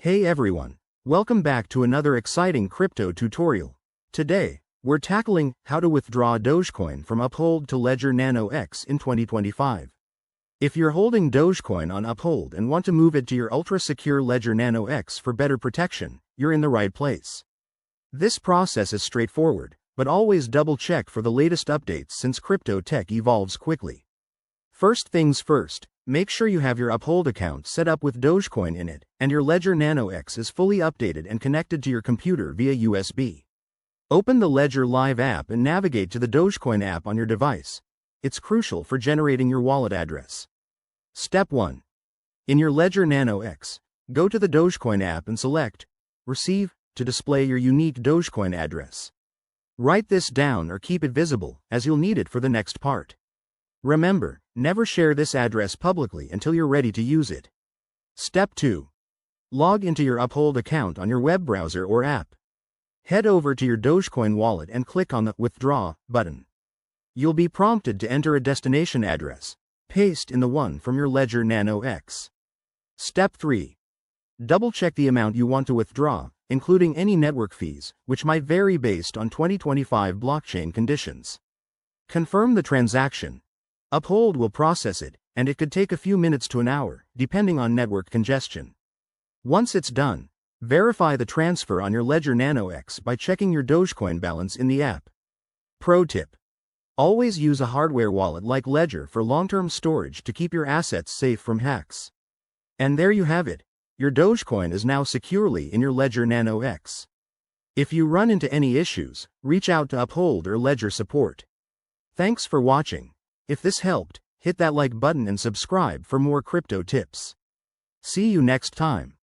Hey everyone, welcome back to another exciting crypto tutorial. Today, we're tackling how to withdraw Dogecoin from Uphold to Ledger Nano X in 2025. If you're holding Dogecoin on Uphold and want to move it to your ultra-secure Ledger Nano X for better protection, you're in the right place. This process is straightforward, but always double-check for the latest updates since crypto tech evolves quickly. First things first, make sure you have your Uphold account set up with Dogecoin in it, and your Ledger Nano X is fully updated and connected to your computer via USB. Open the Ledger Live app and navigate to the Dogecoin app on your device. It's crucial for generating your wallet address. Step 1. In your Ledger Nano X, go to the Dogecoin app and select Receive to display your unique Dogecoin address. Write this down or keep it visible, as you'll need it for the next part. Remember, never share this address publicly until you're ready to use it. Step 2. Log into your Uphold account on your web browser or app. Head over to your Dogecoin wallet and click on the Withdraw button. You'll be prompted to enter a destination address. Paste in the one from your Ledger Nano X. Step 3. Double-check the amount you want to withdraw, including any network fees, which might vary based on 2025 blockchain conditions. Confirm the transaction. Uphold will process it, and it could take a few minutes to an hour, depending on network congestion. Once it's done, verify the transfer on your Ledger Nano X by checking your Dogecoin balance in the app. Pro tip: always use a hardware wallet like Ledger for long-term storage to keep your assets safe from hacks. And there you have it. Your Dogecoin is now securely in your Ledger Nano X. If you run into any issues, reach out to Uphold or Ledger support. Thanks for watching. If this helped, hit that like button and subscribe for more crypto tips. See you next time.